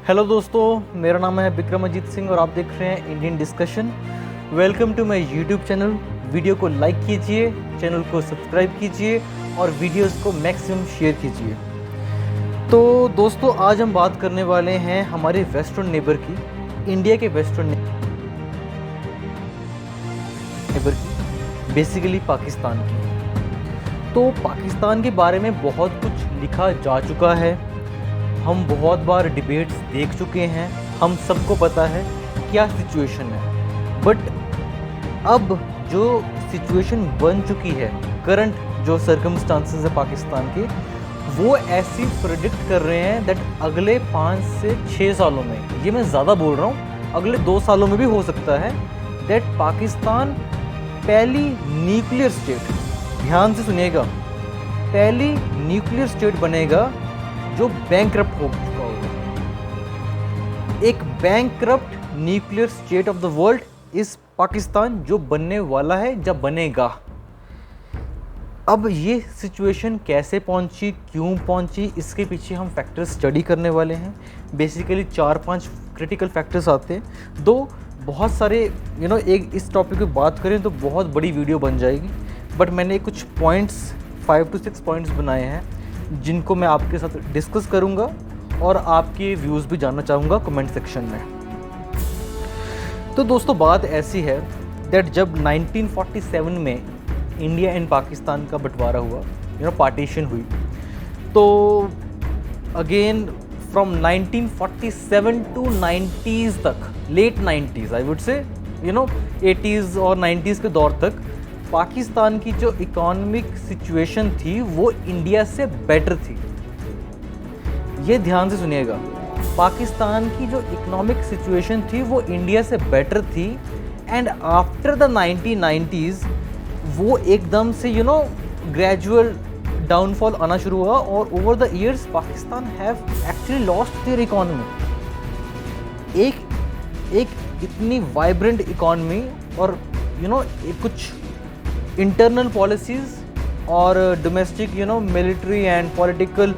Hello दोस्तों, मेरा नाम है विक्रमजीत सिंह और आप देख रहे हैं Indian discussion. Welcome to my YouTube channel. Video को लाइक कीजिए, चैनल को सब्सक्राइब कीजिए और वीडियोस को मैक्सिमम शेयर कीजिए। तो दोस्तों, आज हम बात करने वाले हैं हमारे वेस्टर्न नेबर की, इंडिया के वेस्टर्न नेबर की, बेसिकली पाकिस्तान की। तो पाकिस्तान के बारे में बहुत कुछ लिखा जा चुका है, हम बहुत बार डिबेट्स देख चुके हैं, हम सबको पता है क्या सिचुएशन है। बट अब जो सिचुएशन बन चुकी है, करंट जो सर्कमस्टांसेस है पाकिस्तान के, वो ऐसी प्रेडिक्ट कर रहे हैं दैट अगले 5 से 6 सालों में, ये मैं ज़्यादा बोल रहा हूँ, अगले 2 सालों में भी हो सकता है दैट पाकिस्तान पहली न्यूक्लियर स्टेट, ध्यान से सुनिएगा, पहली न्यूक्लियर स्टेट बनेगा जो बैंकरप्ट हो चुका होगा। एक bankrupt nuclear state of the world इस पाकिस्तान जो बनने वाला है, जब बनेगा। अब ये सिचुएशन कैसे पहुंची, क्यों पहुंची, इसके पीछे हम फैक्टर्स स्टडी करने वाले हैं। बेसिकली 4-5 क्रिटिकल फैक्टर्स आते हैं। दो बहुत सारे एक इस टॉपिक पे बात करें तो बहुत बड़ी वीडियो बन जाएगी, बट मैंने कुछ पॉइंट्स 5 to 6 पॉइंट्स बनाए हैं जिनको मैं आपके साथ डिस्कस करूंगा और आपके व्यूज़ भी जानना चाहूँगा कमेंट सेक्शन में। तो दोस्तों, बात ऐसी है दैट जब 1947 में इंडिया एंड पाकिस्तान का बंटवारा हुआ, पार्टीशन हुई, तो अगेन फ्रॉम 1947 टू 90s तक, late 90s I would say, 80s और 90s के दौर तक पाकिस्तान की जो इकोनॉमिक सिचुएशन थी वो इंडिया से बेटर थी। ये ध्यान से सुनिएगा, पाकिस्तान की जो इकोनॉमिक सिचुएशन थी वो इंडिया से बेटर थी। एंड आफ्टर द 1990s वो एकदम से ग्रेजुअल डाउनफॉल आना शुरू हुआ और over the years Pakistan have actually lost their economy. एक इतनी वाइब्रेंट इकोनॉमी और कुछ इंटरनल पॉलिसीज़ और डोमेस्टिक मिलिट्री एंड पॉलिटिकल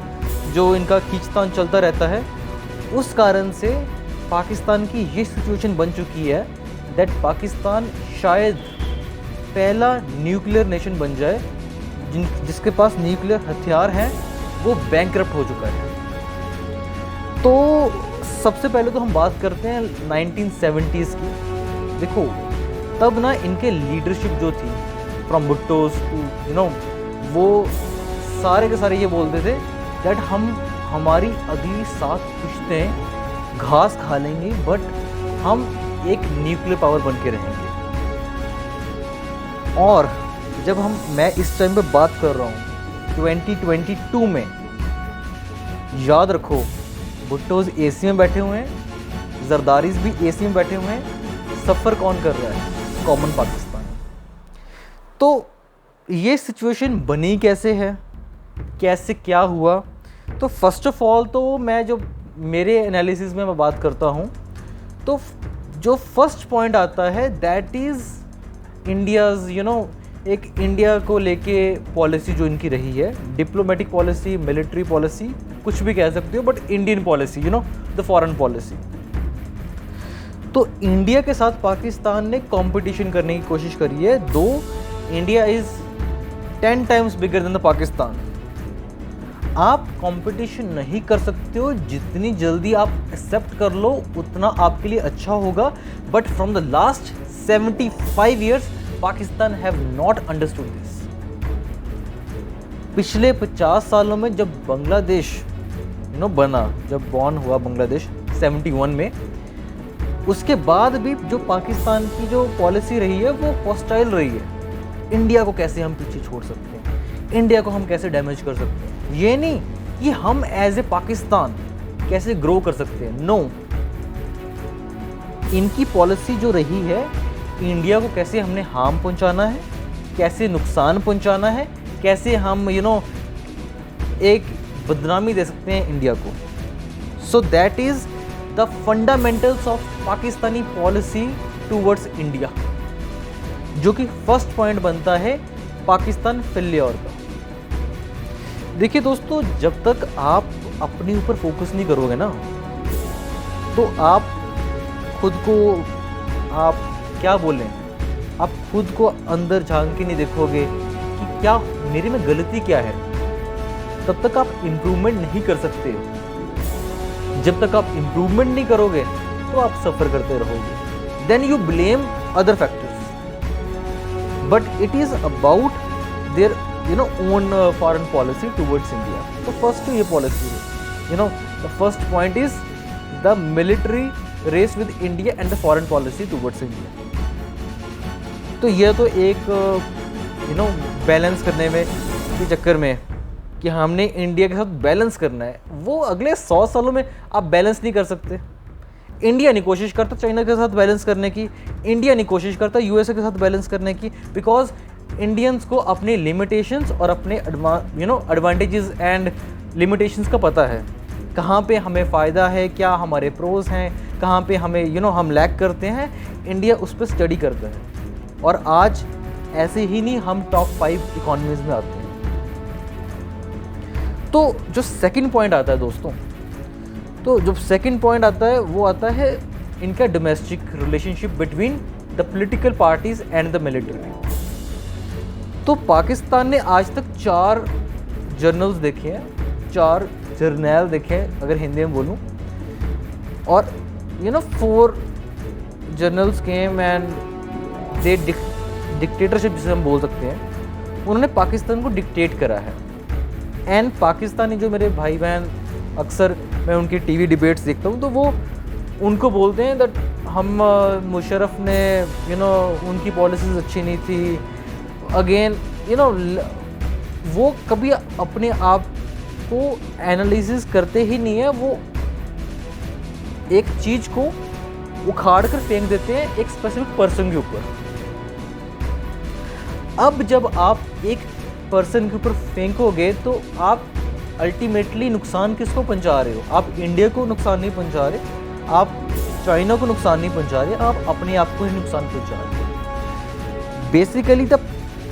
जो इनका खींचतान चलता रहता है, उस कारण से पाकिस्तान की ये सिचुएशन बन चुकी है दैट पाकिस्तान शायद पहला न्यूक्लियर नेशन बन जाए जिसके पास न्यूक्लियर हथियार हैं, वो बैंकरप्ट हो चुका है। तो सबसे पहले तो हम बात करते हैं 1970s की। देखो, तब ना इनके लीडरशिप जो थी, फ्रॉम भुट्टोज टू वो सारे के सारे ये बोलते थे दैट हम हमारी अगली 7 पुश्तें घास खा लेंगे बट हम एक न्यूक्लियर पावर बन के रहेंगे। और जब मैं इस टाइम पे बात कर रहा हूँ 2022 में, याद रखो भुट्टोज एसी में बैठे हुए हैं, जरदारीज भी एसी में बैठे हुए हैं, सफ़र कौन कर रहा है? कॉमन पाकिस्तान। तो ये सिचुएशन बनी कैसे है, कैसे क्या हुआ? तो फर्स्ट ऑफ ऑल तो मैं जो मेरे एनालिसिस में मैं बात करता हूँ, तो जो फर्स्ट पॉइंट आता है दैट इज़ इंडियाज़ एक इंडिया को लेके पॉलिसी जो इनकी रही है, डिप्लोमेटिक पॉलिसी, मिलिट्री पॉलिसी, कुछ भी कह सकते हो, but Indian policy, the foreign policy. तो इंडिया के साथ पाकिस्तान ने कंपटीशन करने की कोशिश करी है। दो India is 10 times bigger than the Pakistan. आप कंपटीशन नहीं कर सकते हो, जितनी जल्दी आप एक्सेप्ट कर लो उतना आपके लिए अच्छा होगा। But from the last 75 years Pakistan have not understood this. पिछले 50 सालों में जब बांग्लादेश बना, जब बॉर्न हुआ बांग्लादेश 71 में, उसके बाद भी जो पाकिस्तान की जो पॉलिसी रही है वो हॉस्टाइल रही है। इंडिया को कैसे हम पीछे छोड़ सकते हैं, इंडिया को हम कैसे डैमेज कर सकते हैं, ये नहीं कि हम एज ए पाकिस्तान कैसे ग्रो कर सकते हैं। नो, इनकी पॉलिसी जो रही है, इंडिया को कैसे हमने हार्म पहुंचाना है, कैसे नुकसान पहुंचाना है, कैसे हम एक बदनामी दे सकते हैं इंडिया को। So that is the fundamentals of Pakistani policy towards India, जो कि फर्स्ट पॉइंट बनता है पाकिस्तान फेल्योर का। देखिए दोस्तों, जब तक आप अपने ऊपर फोकस नहीं करोगे ना, तो आप खुद को, आप क्या बोलें, आप खुद को अंदर झांक के नहीं देखोगे कि क्या मेरे में गलती क्या है, तब तक आप इम्प्रूवमेंट नहीं कर सकते। जब तक आप इम्प्रूवमेंट नहीं करोगे तो आप सफ़र करते रहोगे। Then you blame other factors, but it is about their own foreign policy towards India. तो फर्स्ट ये पॉलिसी है, the first point is the military race with India and the foreign policy towards India. तो यह तो एक balance करने में के चक्कर में कि हमने इंडिया के साथ बैलेंस करना है, वो अगले 100 सालों में आप बैलेंस नहीं कर सकते। इंडिया नहीं कोशिश करता चाइना के साथ बैलेंस करने की, इंडिया नहीं कोशिश करता यूएसए के साथ बैलेंस करने की, बिकॉज इंडियंस को अपने लिमिटेशंस और अपने एडवांटेजेस एंड लिमिटेशंस का पता है, कहाँ पे हमें फ़ायदा है, क्या हमारे प्रोज हैं, कहाँ पे हमें हम लैग करते हैं। इंडिया उस पर स्टडी करता है और आज ऐसे ही नहीं हम टॉप 5 इकोनॉमीज़ में आते हैं। तो जो सेकंड पॉइंट आता है दोस्तों, तो जो सेकंड पॉइंट आता है वो आता है इनका domestic relationship between the political parties and the military. तो पाकिस्तान ने आज तक 4 जर्नल्स देखे हैं, 4 जर्नैल देखे हैं अगर हिंदी में बोलूँ, और 4 journals came and they dictatorship जिसे हम बोल सकते हैं, उन्होंने पाकिस्तान को डिक्टेट करा है। एंड पाकिस्तानी जो मेरे भाई बहन, अक्सर मैं उनकी टीवी डिबेट्स देखता हूँ, तो वो उनको बोलते हैं दैट हम मुशर्रफ ने उनकी पॉलिसीज़ अच्छी नहीं थी। अगेन वो कभी अपने आप को एनालिसिस करते ही नहीं है, वो एक चीज़ को उखाड़ कर फेंक देते हैं एक स्पेसिफिक पर्सन के ऊपर। अब जब आप एक पर्सन के ऊपर फेंकोगे तो आप अल्टीमेटली नुकसान किसको पहुंचा रहे हो? आप इंडिया को नुकसान नहीं पहुंचा रहे, आप चाइना को नुकसान नहीं पहुंचा रहे, आप अपने आप को ही नुकसान पहुंचा रहे हो। बेसिकली द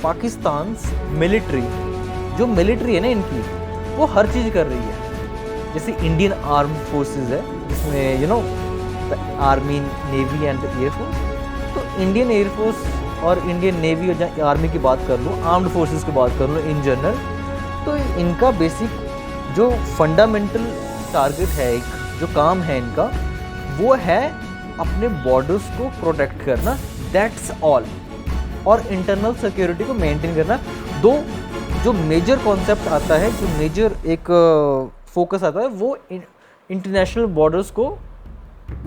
पाकिस्तान मिलिट्री, जो मिलिट्री है ना इनकी, वो हर चीज़ कर रही है। जैसे इंडियन आर्म फोर्सेस है जिसमें आर्मी, नेवी एंड एयरफोर्स। तो इंडियन एयरफोर्स और इंडियन नेवी और आर्मी की बात कर लूँ, आर्म्ड फोर्सेस की बात कर लूँ इन जनरल, तो इनका बेसिक जो फंडामेंटल टारगेट है, एक जो काम है इनका, वो है अपने बॉर्डर्स को प्रोटेक्ट करना, दैट्स ऑल, और इंटरनल सिक्योरिटी को मेंटेन करना। दो जो मेजर कॉन्सेप्ट आता है, जो मेजर एक फोकस आता है, वो इंटरनेशनल बॉर्डर्स को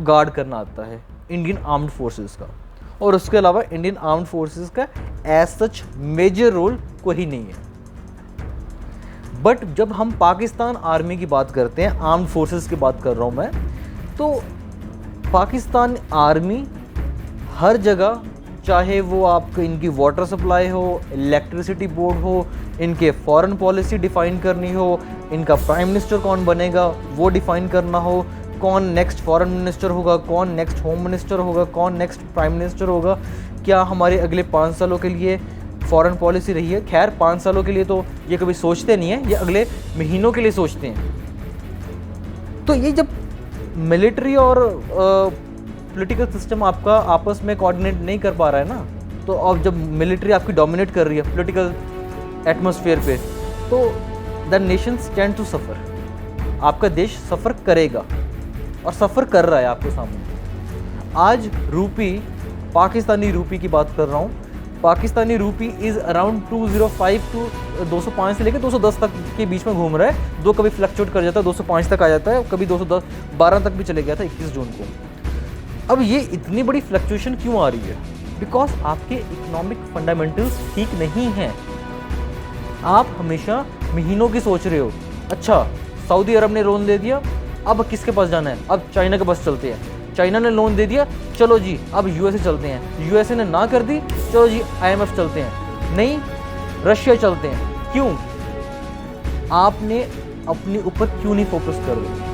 गार्ड करना आता है इंडियन आर्म्ड फोर्सेस का, और उसके अलावा इंडियन आर्म्ड फोर्सेस का एज सच मेजर रोल कोई नहीं है। बट जब हम पाकिस्तान आर्मी की बात करते हैं, आर्म्ड फोर्सेस की बात कर रहा हूँ मैं, तो पाकिस्तान आर्मी हर जगह, चाहे वो आपको इनकी वाटर सप्लाई हो, इलेक्ट्रिसिटी बोर्ड हो, इनके फॉरेन पॉलिसी डिफ़ाइन करनी हो, इनका प्राइम मिनिस्टर कौन बनेगा वो डिफ़ाइन करना हो, कौन नेक्स्ट फॉरेन मिनिस्टर होगा, कौन नेक्स्ट होम मिनिस्टर होगा, कौन नेक्स्ट प्राइम मिनिस्टर होगा, क्या हमारे अगले 5 सालों के लिए फॉरेन पॉलिसी रही है। खैर 5 सालों के लिए तो ये कभी सोचते नहीं है, ये अगले महीनों के लिए सोचते हैं। तो ये जब मिलिट्री और पॉलिटिकल सिस्टम आपका आपस में कोऑर्डिनेट नहीं कर पा रहा है ना, तो अब जब मिलिट्री आपकी डोमिनेट कर रही है पॉलिटिकल एटमॉस्फेयर पे, तो the nation stand to suffer, आपका देश सफ़र करेगा और सफ़र कर रहा है आपके सामने। आज रूपी, पाकिस्तानी रूपी की बात कर रहा हूँ, पाकिस्तानी रूपी इज़ अराउंड 205 टू 205 से लेकर 210 तक के बीच में घूम रहा है। दो कभी फ्लक्चुएट कर जाता है, 205 तक आ जाता है, कभी 212 तक भी चले गया था 21 जून को। अब ये इतनी बड़ी फ्लक्चुएशन क्यों आ रही है? बिकॉज आपके इकोनॉमिक फंडामेंटल्स ठीक नहीं हैं। आप हमेशा महीनों की सोच रहे हो। अच्छा, सऊदी अरब ने लोन दे दिया, अब किसके पास जाना है? अब चाइना के पास चलते हैं। चाइना ने लोन दे दिया, चलो जी अब यूएसए चलते हैं। यूएसए ने ना कर दी, चलो जी आईएमएफ चलते हैं। नहीं, रशिया चलते हैं। क्यों? आपने अपने ऊपर क्यों नहीं फोकस कर रहे?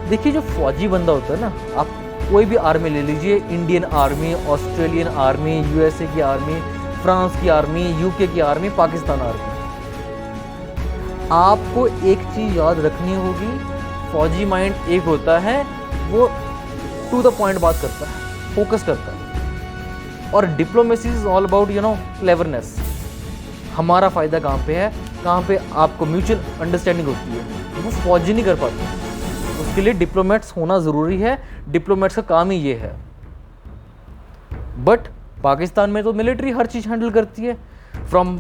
देखिए, जो फौजी बंदा होता है ना, आप कोई भी आर्मी ले लीजिए, Indian army, Australian army, USA की आर्मी, फ्रांस की आर्मी, यूके की आर्मी, पाकिस्तान आर्मी, आपको एक चीज़ याद रखनी होगी, फौजी माइंड एक होता है वो टू द पॉइंट बात करता है, फोकस करता है। और diplomacy is all about cleverness. हमारा फ़ायदा कहाँ पे है, कहाँ पे आपको म्यूचुअल अंडरस्टैंडिंग होती है, वो फौजी नहीं कर पाते। उसके लिए डिप्लोमेट्स होना ज़रूरी है, डिप्लोमेट्स का काम ही ये है। बट पाकिस्तान में तो मिलिट्री हर चीज़ हैंडल करती है, फ्रॉम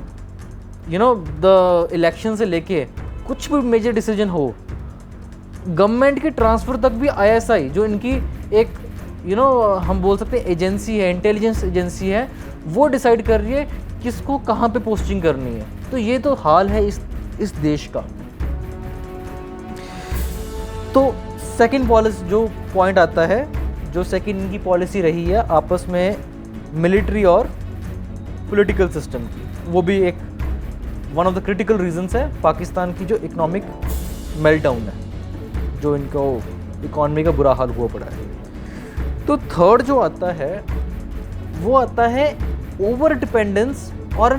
द इलेक्शन से लेके कुछ भी मेजर डिसीजन हो, गवर्नमेंट के ट्रांसफ़र तक भी ISI जो इनकी एक हम बोल सकते हैं एजेंसी है, इंटेलिजेंस एजेंसी है, वो डिसाइड कर रही है किसको कहाँ पे पोस्टिंग करनी है। तो ये तो हाल है इस देश का। तो सेकंड पॉलिसी जो पॉइंट आता है, जो सेकंड इनकी पॉलिसी रही है आपस में मिलिट्री और पॉलिटिकल सिस्टम की, वो भी एक one of the critical reasons है पाकिस्तान की जो इकोनॉमिक मेल्टडाउन है, जो इनको इकॉनमी का बुरा हाल हुआ पड़ा है। तो थर्ड जो आता है वो आता है ओवर डिपेंडेंस, और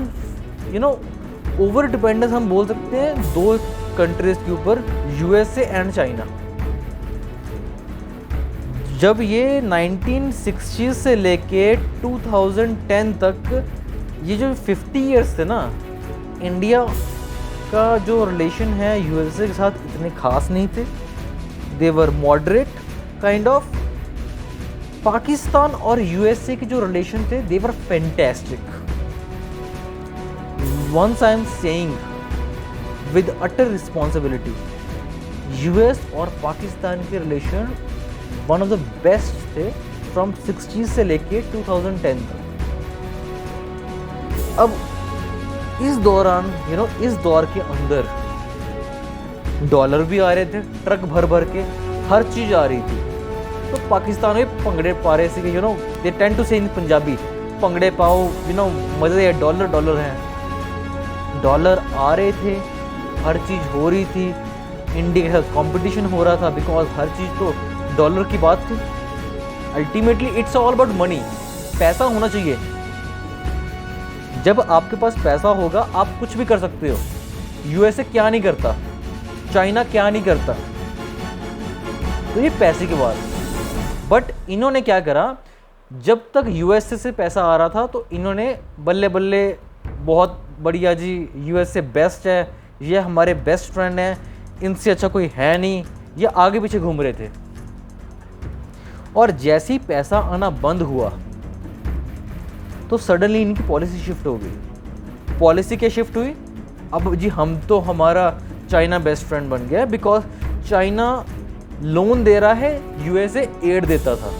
ओवर डिपेंडेंस हम बोल सकते हैं दो कंट्रीज के ऊपर, USA एंड चाइना। जब ये 1960 से लेके 2010 तक ये जो 50 इयर्स थे ना, इंडिया का जो रिलेशन है USA के साथ इतने खास नहीं थे, they were moderate kind of. Pakistan और USA के जो रिलेशन थे, they were fantastic. Once I am saying with utter responsibility, US और पाकिस्तान के relation one of the best थे फ्रॉम 60 से लेके 2010 तक। अब इस दौरान इस दौर के अंदर डॉलर भी आ रहे थे ट्रक भर भर के, हर चीज़ आ रही थी। तो पाकिस्तान में पंगड़े पा रहे थे कि दे टेंड टू से इन पंजाबी, पंगड़े पाओ, मज़े है, डॉलर डॉलर है। डॉलर आ रहे थे, हर चीज़ हो रही थी, इंडिया के साथ कंपटीशन हो रहा था, बिकॉज हर चीज़ तो डॉलर की बात थी। Ultimately it's all about money, पैसा होना चाहिए। जब आपके पास पैसा होगा आप कुछ भी कर सकते हो। USA क्या नहीं करता, चाइना क्या नहीं करता, तो ये पैसे की बात। बट इन्होंने क्या करा, जब तक USA से पैसा आ रहा था तो इन्होंने बल्ले बल्ले बहुत बढ़िया जी, USA बेस्ट है, ये हमारे बेस्ट फ्रेंड हैं, इनसे अच्छा कोई है नहीं, ये आगे पीछे घूम रहे थे। और जैसे ही पैसा आना बंद हुआ तो सडनली इनकी पॉलिसी शिफ्ट हो गई। पॉलिसी क्या शिफ्ट हुई, अब जी हम तो हमारा चाइना बेस्ट फ्रेंड बन गया, बिकॉज चाइना लोन दे रहा है, USA एड देता था।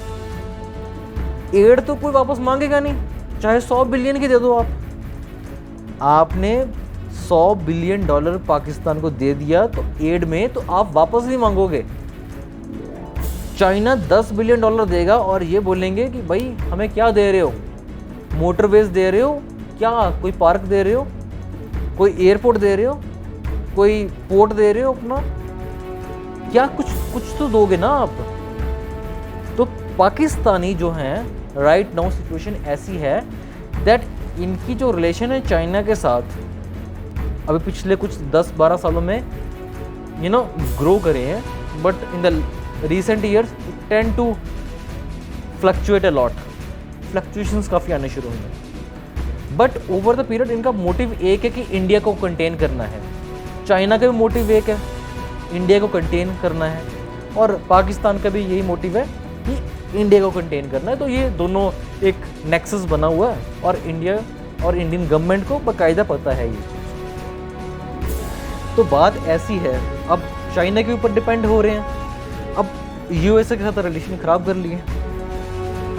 एड तो कोई वापस मांगेगा नहीं, चाहे 100 बिलियन की दे दो आप। आपने $100 बिलियन पाकिस्तान को दे दिया तो एड में, तो आप वापस नहीं मांगोगे। चाइना $10 बिलियन देगा और ये बोलेंगे कि भाई हमें क्या दे रहे हो, मोटरवेज दे रहे हो क्या, कोई पार्क दे रहे हो, कोई एयरपोर्ट दे रहे हो, कोई पोर्ट दे रहे हो अपना, क्या कुछ तो दोगे ना आप। तो पाकिस्तानी जो हैं राइट नाउ सिचुएशन ऐसी है दैट इनकी जो रिलेशन है चाइना के साथ अभी पिछले कुछ 10-12 सालों में ग्रो करे हैं, but in the recent years it tend to fluctuate a lot, fluctuations काफ़ी आने शुरू हुए। बट ओवर द पीरियड इनका मोटिव एक है कि इंडिया को कंटेन करना है, चाइना का भी मोटिव एक है इंडिया को कंटेन करना है, और पाकिस्तान का भी यही मोटिव है कि इंडिया को कंटेन करना है। तो ये दोनों एक नेक्सस बना हुआ है और इंडिया और इंडियन गवर्नमेंट को बाकायदा पता है ये चीज़। तो बात ऐसी है, अब चाइना के ऊपर डिपेंड हो रहे हैं, अब USA के साथ रिलेशन खराब कर लिए।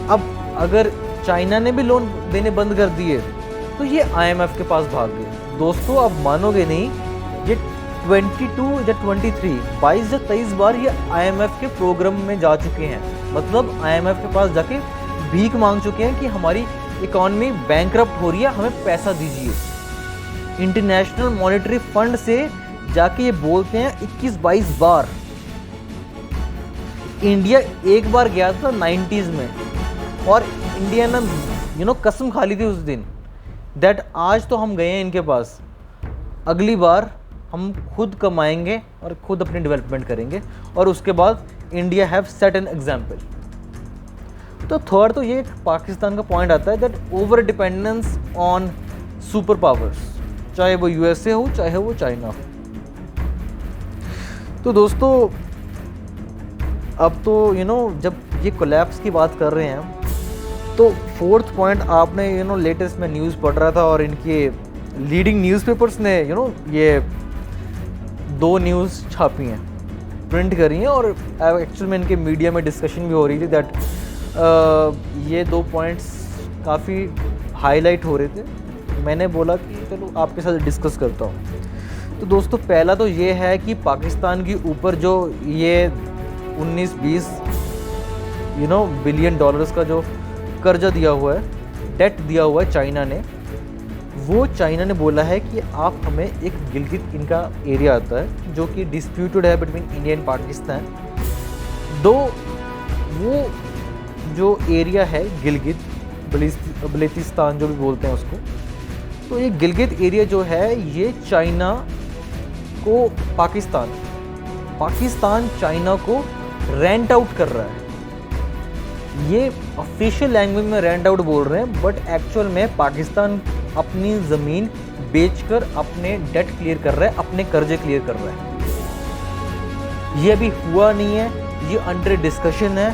अब अगर चाइना ने भी लोन देने बंद कर दिए तो ये IMF के पास भाग गए। दोस्तों आप मानोगे नहीं, ये 22 या 22 या 23 बार ये IMF के प्रोग्राम में जा चुके हैं, मतलब IMF के पास जाके भीख मांग चुके हैं कि हमारी इकॉनमी बैंकरप्ट हो रही है, हमें पैसा दीजिए। इंटरनेशनल मॉनेटरी फंड से जाके ये बोलते हैं 21-22 बार। इंडिया एक बार गया था 90s में, और इंडिया ने कसम खा ली थी उस दिन दैट आज तो हम गए हैं इनके पास, अगली बार हम खुद कमाएंगे और खुद अपनी डेवलपमेंट करेंगे, और उसके बाद India have set an example. तो थर्ड तो ये पाकिस्तान का पॉइंट आता है that over dependence on super powers, चाहे वो यूएसए हो चाहे वो चाइना हो। तो दोस्तों अब तो जब ये कोलैप्स की बात कर रहे हैं तो फोर्थ पॉइंट आपने लेटेस्ट में न्यूज़ पढ़ रहा था और इनके लीडिंग न्यूज़पेपर्स ने ये 2 न्यूज़ छापी हैं, प्रिंट करी हैं और एक्चुअल में इनके मीडिया में डिस्कशन भी हो रही थी दैट ये 2 पॉइंट्स काफ़ी हाईलाइट हो रहे थे। मैंने बोला कि चलो आपके साथ डिस्कस करता हूँ। तो दोस्तों पहला तो ये है कि पाकिस्तान के ऊपर जो ये 19-20 बिलियन डॉलर्स का जो कर्जा दिया हुआ है, डेट दिया हुआ है चाइना ने, वो चाइना ने बोला है कि आप हमें एक गिलगित इनका एरिया आता है जो कि डिस्प्यूटेड है बिटवीन इंडिया एंड पाकिस्तान। दो वो जो एरिया है गिलगित बल्तिस्तान जो भी बोलते हैं उसको, तो ये गिलगित एरिया जो है ये चाइना को पाकिस्तान चाइना को रेंट आउट कर रहा है। ये ऑफिशियल लैंग्वेज में रेंट आउट बोल रहे हैं बट एक्चुअल में पाकिस्तान अपनी ज़मीन बेचकर अपने डेट क्लियर कर रहा है, अपने कर्जे क्लियर कर रहा है। ये अभी हुआ नहीं है, ये अंडर डिस्कशन है।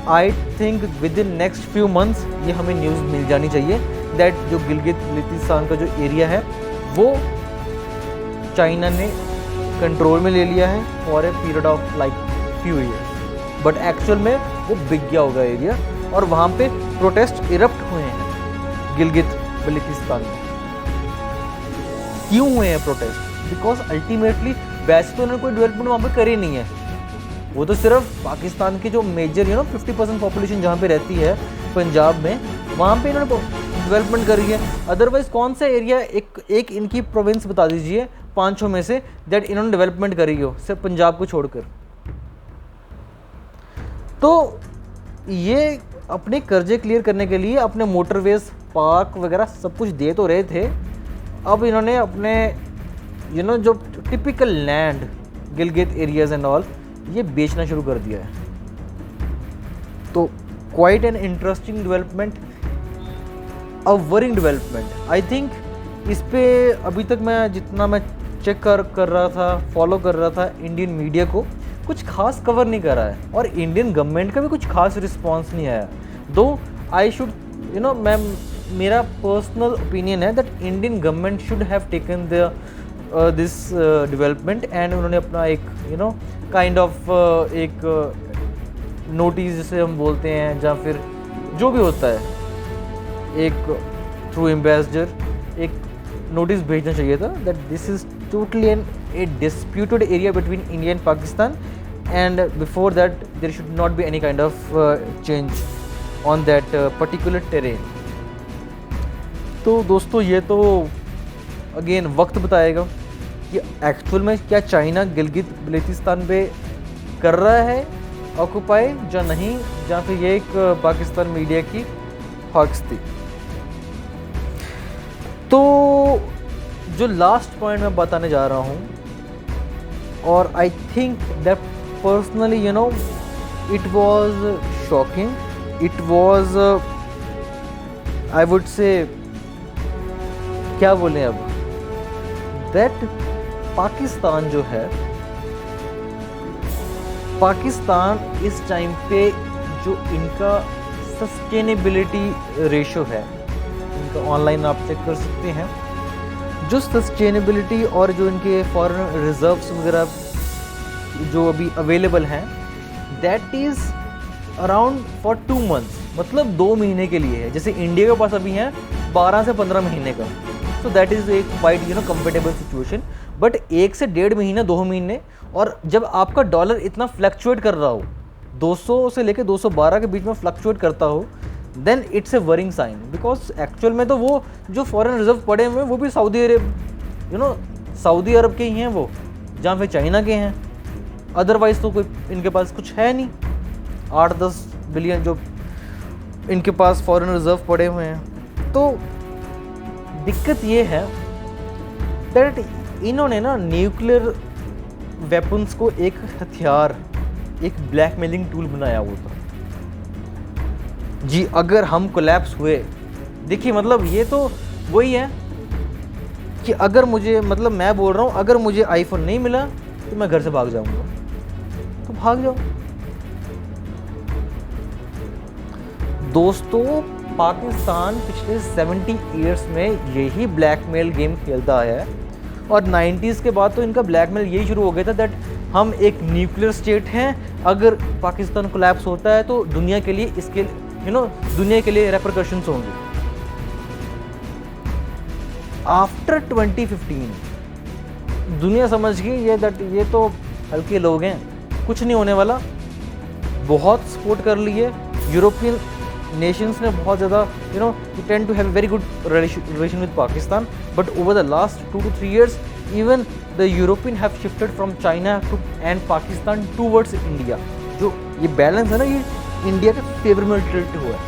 I think with in next few months ये हमें न्यूज़ मिल जानी चाहिए दैट जो गिलगित बल्तिस्तान का जो एरिया है वो चाइना ने कंट्रोल में ले लिया है for a period of like few years, but actual में वो बिक गया होगा एरिया और वहाँ पे प्रोटेस्ट इरप्ट हुए हैं गिलगित बल्तिस्तान में। क्यों हुए हैं प्रोटेस्ट? बिकॉज अल्टीमेटली वैसे तो उन्होंने कोई डेवलपमेंट वहाँ पे करी नहीं है, वो तो सिर्फ पाकिस्तान की जो मेजर 50% पॉपुलेशन जहाँ पे रहती है पंजाब में, वहाँ पे इन्होंने डेवलपमेंट करी है। अदरवाइज कौन सा एरिया एक इनकी प्रोविंस बता दीजिए 5-6 में से दैट इन्होंने डेवलपमेंट करी हो सिर्फ पंजाब को छोड़कर। तो ये अपने कर्जे क्लियर करने के लिए अपने मोटरवेज पार्क वगैरह सब कुछ दे तो रहे थे, अब इन्होंने अपने जो typical land Gilgit areas and all ये बेचना शुरू कर दिया है। तो quite an interesting development, a worrying development. I think इस पे अभी तक मैं जितना मैं चेक कर रहा था, फॉलो कर रहा था, इंडियन मीडिया को कुछ खास कवर नहीं कर रहा है और इंडियन गवर्नमेंट का भी कुछ खास रिस्पांस नहीं आया। दो आई शुड मेरा पर्सनल ओपिनियन है that Indian government should have taken this development and उन्होंने अपना एक काइंड ऑफ एक नोटिस जिसे हम बोलते हैं या फिर जो भी होता है एक थ्रू एम्बेसडर एक नोटिस भेजना चाहिए था that this is totally a disputed area between India and Pakistan and before that there should not be any kind of change on that particular terrain। तो दोस्तों ये तो अगेन वक्त बताएगा कि एक्चुअल में क्या चाइना गिलगित बल्तिस्तान पे कर रहा है ऑक्यूपाई या नहीं, या फिर ये एक पाकिस्तान मीडिया की हॉक्स थी। तो जो लास्ट पॉइंट मैं बताने जा रहा हूँ और I think that personally it was shocking, it was I would say क्या बोलें अब, दैट पाकिस्तान जो है, पाकिस्तान इस टाइम पे जो इनका सस्टेनेबिलिटी रेशो है, इनका ऑनलाइन आप चेक कर सकते हैं, जो सस्टेनेबिलिटी और जो इनके फॉरेन रिजर्व्स वगैरह जो अभी अवेलेबल हैं that is around for 2 months, मतलब 2 महीने के लिए है। जैसे इंडिया के पास अभी हैं 12 से 15 महीने का, सो दैट इज़ एक क्वाइट कंफर्टेबल सिचुएशन। बट 1 से 1.5 महीने 2 महीने, और जब आपका डॉलर इतना फ्लक्चुएट कर रहा हो 200 से लेकर 212 के बीच में फ्लक्चुएट करता हो, then it's a worrying sign. Because actual में तो वो जो फॉरेन रिजर्व पड़े हुए हैं वो भी सऊदी अरब सऊदी अरब के ही हैं, वो जहाँ पे चाइना के हैं। अदरवाइज़ तो कोई इनके पास कुछ है नहीं। 8-10 बिलियन जो इनके पास फॉरेन रिजर्व पड़े हुए हैं। तो दिक्कत ये है दैट इन्होंने ना न्यूक्लियर वेपन्स को एक हथियार, एक ब्लैकमेलिंग टूल बनाया हुआ था जी। अगर हम कोलैप्स हुए, देखिए मतलब ये तो वही है कि अगर मुझे, मतलब मैं बोल रहा हूँ, अगर मुझे आईफोन नहीं मिला तो मैं घर से भाग जाऊंगा, तो भाग जाओ। दोस्तों पाकिस्तान पिछले 70 ईयर्स में यही ब्लैकमेल गेम खेलता है, और 90s के बाद तो इनका ब्लैकमेल यही शुरू हो गया था दैट हम एक न्यूक्लियर स्टेट हैं, अगर पाकिस्तान कोलैप्स होता है तो दुनिया के लिए इसके दुनिया के लिए रेपरकशंस होंगे। आफ्टर 2015 दुनिया समझ गई ये तो हल्के लोग हैं, कुछ नहीं होने वाला। बहुत सपोर्ट कर लिए यूरोपियन नेशंस ने, बहुत ज़्यादा tend to have very good relation with Pakistan, but over the last 2 to 3 years even the European have shifted from China to and Pakistan towards India. जो ये बैलेंस है ना, ये इंडिया के फेवर में टिल्ट हुआ है।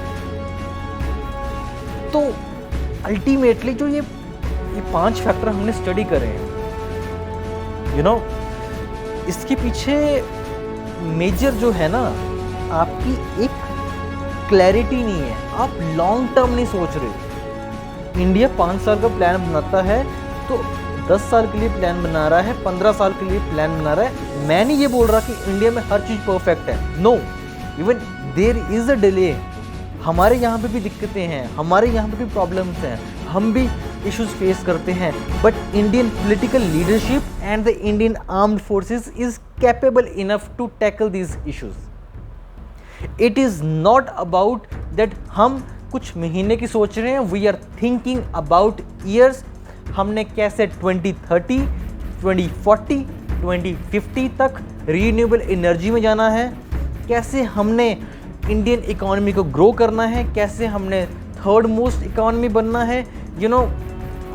तो अल्टीमेटली जो ये 5 फैक्टर हमने स्टडी करे हैं, इसके पीछे मेजर जो है ना, आपकी एक क्लैरिटी नहीं है, आप लॉन्ग टर्म नहीं सोच रहे। इंडिया 5 साल का प्लान बनाता है तो 10 साल के लिए प्लान बना रहा है, 15 साल के लिए प्लान बना रहा है। मैं नहीं ये बोल रहा कि इंडिया में हर चीज़ परफेक्ट है, no, even there is a delay. हमारे यहाँ पे भी दिक्कतें हैं, हमारे यहाँ पे भी प्रॉब्लम्स हैं, हम भी इश्यूज फेस करते हैं, but Indian political leadership and the Indian armed forces is capable enough to tackle these issues. It is not about that हम कुछ महीने की सोच रहे हैं, we are thinking about years. हमने कैसे 2030, 2040, 2050 तक रीन्यूएबल एनर्जी में जाना है, कैसे हमने इंडियन इकोनॉमी को ग्रो करना है, कैसे हमने थर्ड मोस्ट इकोनॉमी बनना है।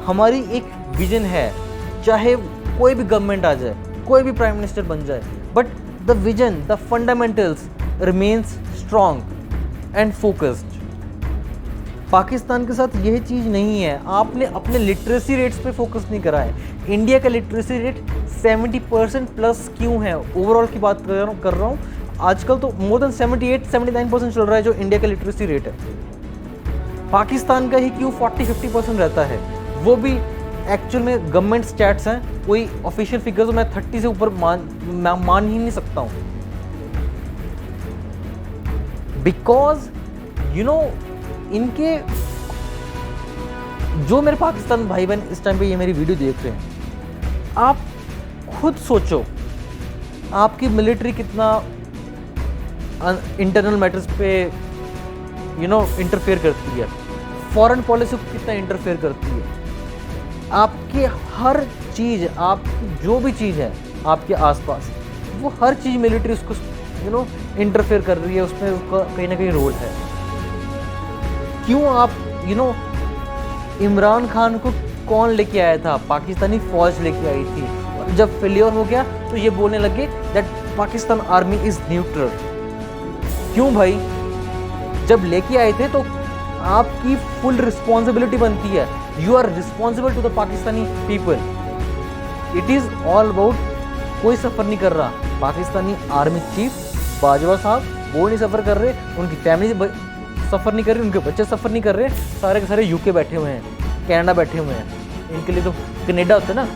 हमारी एक विजन है, चाहे कोई भी गवर्नमेंट आ जाए, कोई भी प्राइम मिनिस्टर बन जाए, but the vision, the fundamentals remains strong and focused. Pakistan के साथ यह चीज़ नहीं है। आपने अपने लिटरेसी रेट्स पे फोकस नहीं करा है। इंडिया का लिटरेसी रेट 70% प्लस क्यों है, ओवरऑल की बात कर रहा हूँ। आजकल तो मोर देन 78-79% चल रहा है जो इंडिया का लिटरेसी रेट है। पाकिस्तान का ही क्यों 40-50% रहता है, वो भी एक्चुअल में गवर्नमेंट स्टैट्स हैं, कोई ऑफिशियल फिगर तो मैं 30 से ऊपर मान ही नहीं सकता हूँ। बिकॉज इनके जो मेरे पाकिस्तान भाई बहन इस टाइम पे ये मेरी वीडियो देख रहे हैं, आप खुद सोचो आपकी मिलिट्री कितना इंटरनल मैटर्स पे इंटरफेयर करती है, फॉरेन पॉलिसी को कितना इंटरफेयर करती है। आपके हर चीज़, आपकी जो भी चीज़ है आपके आसपास, वो हर चीज़ मिलिट्री उसको इंटरफेयर कर रही है, उसमें उसका कहीं ना कहीं रोल है। क्यों आप इमरान खान को कौन लेके आया था? पाकिस्तानी फौज लेके आई थी। जब फेलियर हो गया तो ये बोलने लगे that Pakistan army is neutral. क्यों भाई? जब लेके आए थे तो आपकी फुल रिस्पॉन्सिबिलिटी बनती है, you are responsible to the Pakistani people. It is all about, कोई सफ़र नहीं कर रहा, पाकिस्तानी आर्मी चीफ बाजवा साहब वो नहीं सफ़र कर रहे, उनकी फैमिली सफ़र नहीं कर रही, उनके बच्चे सफ़र नहीं कर रहे, सारे के सारे यूके बैठे हुए हैं, कनाडा बैठे हुए हैं। इनके लिए तो कनाडा होता है ना,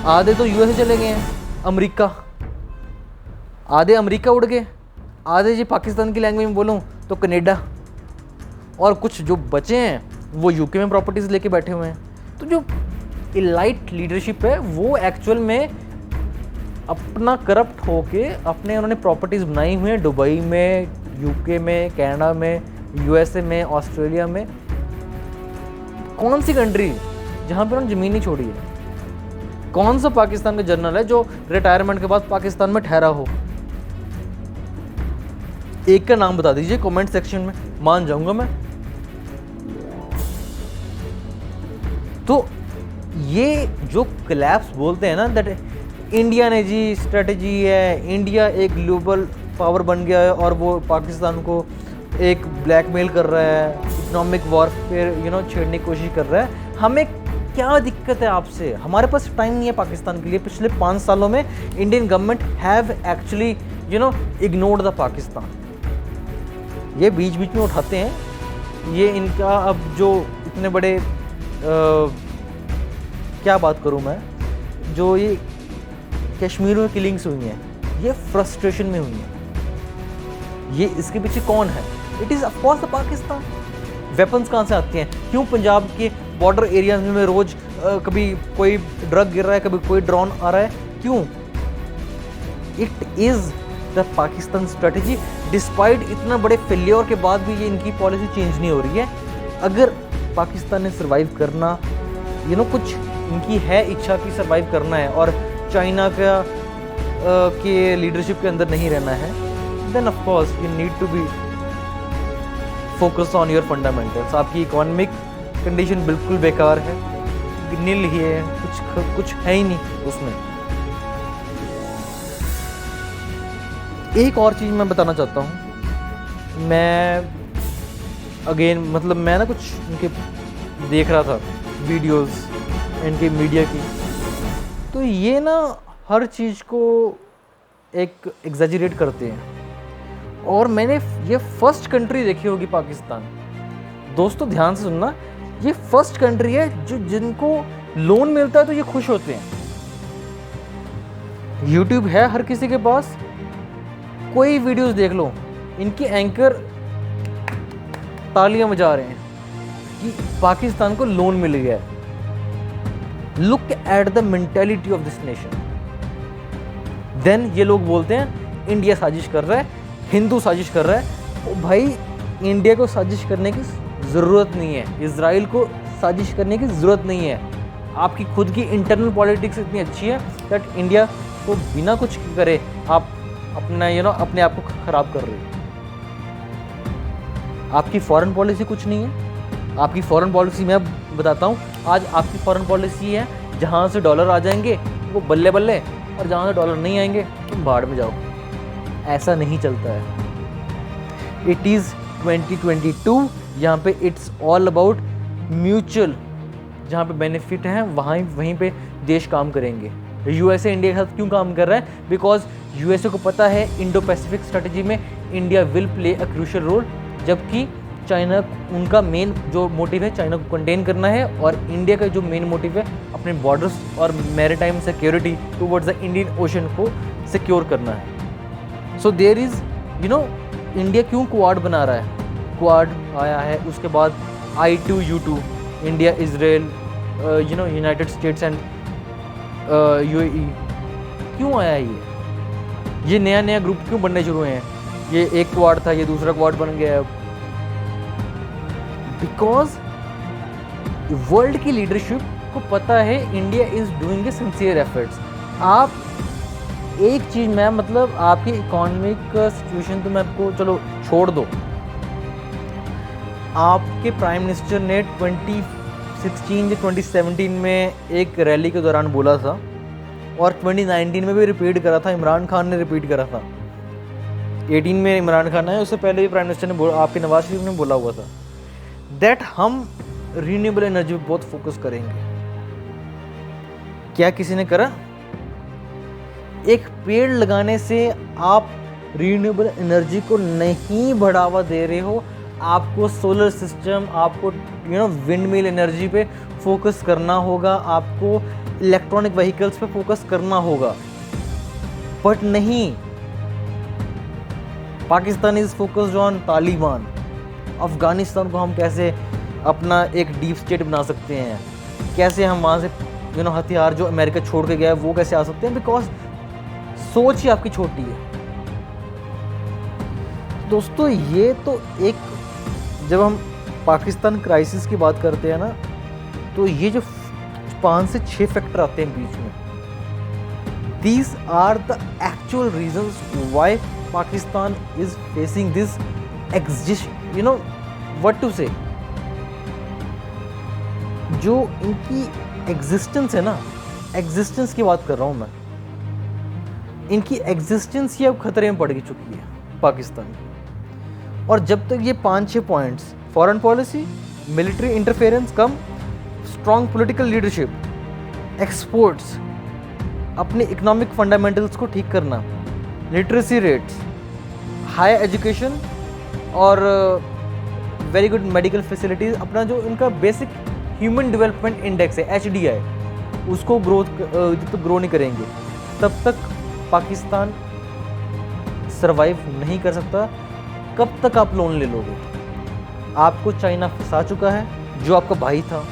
आधे तो यूएसए चले गए हैं, अमेरिका, आधे अमेरिका उड़ गए, आधे जी पाकिस्तान की लैंग्वेज में बोलूँ तो कनाडा, और कुछ जो बचे हैं वो यूके में प्रॉपर्टीज़ लेके बैठे हुए हैं। तो जो इलाइट लीडरशिप है वो एक्चुअल में अपना करप्ट होके अपने उन्होंने प्रॉपर्टीज़ बनाई हुई हैं दुबई में, यूके में, कनाडा में, यूएसए में, ऑस्ट्रेलिया में। कौन सी कंट्री जहाँ पे उन्होंने ज़मीन नहीं छोड़ी है? कौन सा पाकिस्तान का जनरल है जो रिटायरमेंट के बाद पाकिस्तान में ठहरा हो? एक का नाम बता दीजिए कमेंट सेक्शन में, मान जाऊंगा मैं। तो ये जो कोलैप्स बोलते हैं ना, दैट इंडिया ने जी स्ट्रेटजी है, इंडिया एक ग्लोबल पावर बन गया है और वो पाकिस्तान को एक ब्लैकमेल कर रहा है, इकोनॉमिक वॉरफेयर छेड़ने की कोशिश कर रहा है। हमें क्या दिक्कत है आपसे? हमारे पास टाइम नहीं है पाकिस्तान के लिए। पिछले 5 सालों में Indian government have actually ignored the Pakistan. ये बीच बीच में उठाते हैं। ये इनका अब जो इतने बड़े क्या बात करूं मैं, जो ये कश्मीर में किलिंग्स हुई हैं, ये फ्रस्ट्रेशन में हुई हैं। ये इसके पीछे कौन है? It is of course the Pakistan. Weapons कहाँ से आते हैं? क्यों पंजाब के बॉर्डर एरियाज में रोज कभी कोई ड्रग गिर रहा है, कभी कोई ड्रोन आ रहा है? क्यों? It is the Pakistan strategy. Despite इतना बड़े फेलियर के बाद भी ये इनकी पॉलिसी चेंज नहीं हो रही है। अगर पाकिस्तान ने सर्वाइव करना, कुछ इनकी है इच्छा की सर्वाइव करना है और चाइना का के लीडरशिप के अंदर नहीं रहना है, then of course you need to be focus on your fundamentals. आपकी इकोनॉमिक कंडीशन बिल्कुल बेकार है, नील ही है, कुछ है ही नहीं उसमें। एक और चीज़ मैं बताना चाहता हूँ। मैं अगेन मैं ना कुछ इनके देख रहा था वीडियोस इनके मीडिया की, तो ये ना हर चीज़ को एक एग्जैजरेट करते हैं। और मैंने ये फर्स्ट कंट्री देखी होगी पाकिस्तान। दोस्तों ध्यान से सुनना, ये फर्स्ट कंट्री है जो जिनको लोन मिलता है तो ये खुश होते हैं। यूट्यूब है हर किसी के पास, कोई वीडियोस देख लो, इनके एंकर तालियां बजा रहे हैं कि पाकिस्तान को लोन मिल गया है। Look at the mentality of this nation. Then ये लोग बोलते हैं इंडिया साजिश कर रहा है, हिंदू साजिश कर रहा है। तो भाई इंडिया को साजिश करने की ज़रूरत नहीं है, इजराइल को साजिश करने की ज़रूरत नहीं है। आपकी खुद की इंटरनल पॉलिटिक्स इतनी अच्छी है दैट इंडिया को बिना कुछ करे आप अपना अपने आप को ख़राब कर रहे हो। आपकी फॉरेन पॉलिसी कुछ नहीं है। आपकी फॉरेन पॉलिसी मैं बताता हूँ। आज आपकी फॉरेन पॉलिसी है जहाँ से डॉलर आ जाएंगे वो बल्ले बल्ले, और जहाँ से डॉलर नहीं आएंगे तुम बाढ़ में जाओ। ऐसा नहीं चलता है। इट इज़ 2022, यहाँ पे इट्स ऑल अबाउट म्यूचुअल। जहाँ पे बेनिफिट है वहीं पे देश काम करेंगे। यूएसए इंडिया के साथ क्यों काम कर रहा है? बिकॉज यूएसए को पता है इंडो पैसिफिक स्ट्रेटजी में India will play a crucial role, जबकि चाइना, उनका मेन जो मोटिव है चाइना को कंटेन करना है, और इंडिया का जो मेन मोटिव है अपने बॉर्डर्स और maritime security towards the Indian ocean को सिक्योर करना है। सो देयर इज़ इंडिया क्यों क्वाड बना रहा है? क्वाड आया है, उसके बाद I2U2, India, Israel, United states and UAE। क्यों आया ये नया ग्रुप क्यों बनने शुरू हुए हैं? ये एक क्वाड था, ये दूसरा क्वाड बन गया है। बिकॉज वर्ल्ड की लीडरशिप को पता है India is doing a sincere efforts. आप एक चीज़ मैं आपकी इकोनॉमिक सिचुएशन तो मैं आपको चलो छोड़ दो। आपके प्राइम मिनिस्टर ने 2016 या 2017 में एक रैली के दौरान बोला था, और 2019 में भी रिपीट करा था। इमरान खान ने रिपीट करा था। 18 में इमरान खान है, उससे पहले भी प्राइम मिनिस्टर ने आपके नवाज शरीफ ने बोला हुआ था दैट हम रीन्यूएबल एनर्जी पे बहुत फोकस करेंगे। क्या किसी ने करा? एक पेड़ लगाने से आप रीन्यूएबल एनर्जी को नहीं बढ़ावा दे रहे हो। आपको सोलर सिस्टम, आपको विंड मिल एनर्जी पे फोकस करना होगा, आपको इलेक्ट्रॉनिक व्हीकल्स पे फोकस करना होगा। बट नहीं, Pakistan is focused on Taliban. Afghanistan को हम कैसे अपना एक डीप स्टेट बना सकते हैं, कैसे हम वहाँ से हथियार जो अमेरिका छोड़ के गया है वो कैसे आ सकते हैं, बिकॉज सोच ही आपकी छोटी है। दोस्तों ये तो एक, जब हम पाकिस्तान क्राइसिस की बात करते हैं ना, तो ये जो 5 से 6 फैक्टर आते हैं बीच में, these are the actual reasons why Pakistan is facing this what to say. जो इनकी एग्जिस्टेंस है ना, एग्जिस्टेंस की बात कर रहा हूँ मैं, इनकी एग्जिस्टेंस ही अब खतरे में पड़ चुकी है पाकिस्तान की। और जब तक ये 5-6 points, foreign policy, military interference कम, स्ट्रॉन्ग पॉलिटिकल लीडरशिप, एक्सपोर्ट्स, अपने इकोनॉमिक फंडामेंटल्स को ठीक करना, लिटरेसी रेट्स, हाई एजुकेशन और वेरी गुड मेडिकल फैसिलिटीज़, अपना जो इनका बेसिक ह्यूमन डेवलपमेंट इंडेक्स है HDI, उसको जब तक ग्रो नहीं करेंगे तब तक पाकिस्तान सरवाइव नहीं कर सकता। कब तक आप लोन ले लोगे? आपको चाइना फंसा चुका है, जो आपका भाई था,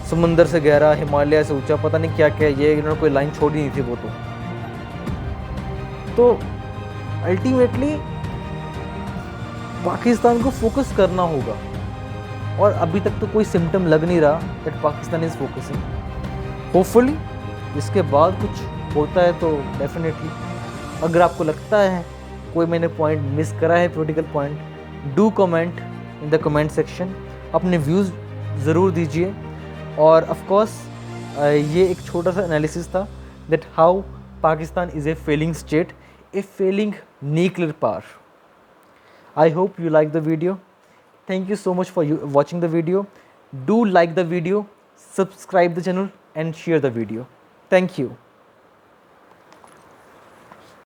समुंदर से गहरा, हिमालय से ऊंचा, पता नहीं क्या क्या, ये इन्होंने कोई लाइन छोड़ी नहीं थी वो तो अल्टीमेटली पाकिस्तान को फोकस करना होगा, और अभी तक तो कोई सिम्टम लग नहीं रहा that Pakistan is focusing. Hopefully इसके बाद कुछ होता है तो डेफिनेटली, अगर आपको लगता है कोई मैंने पॉइंट मिस करा है, political point, do comment in the comment section, अपने व्यूज़ ज़रूर दीजिए। और ऑफ कोर्स ये एक छोटा सा एनालिसिस था that how Pakistan is a failing state, a failing nuclear power. I hope you like the video. Thank you so much for watching the video. Do like the video, subscribe the channel and share the video. Thank you.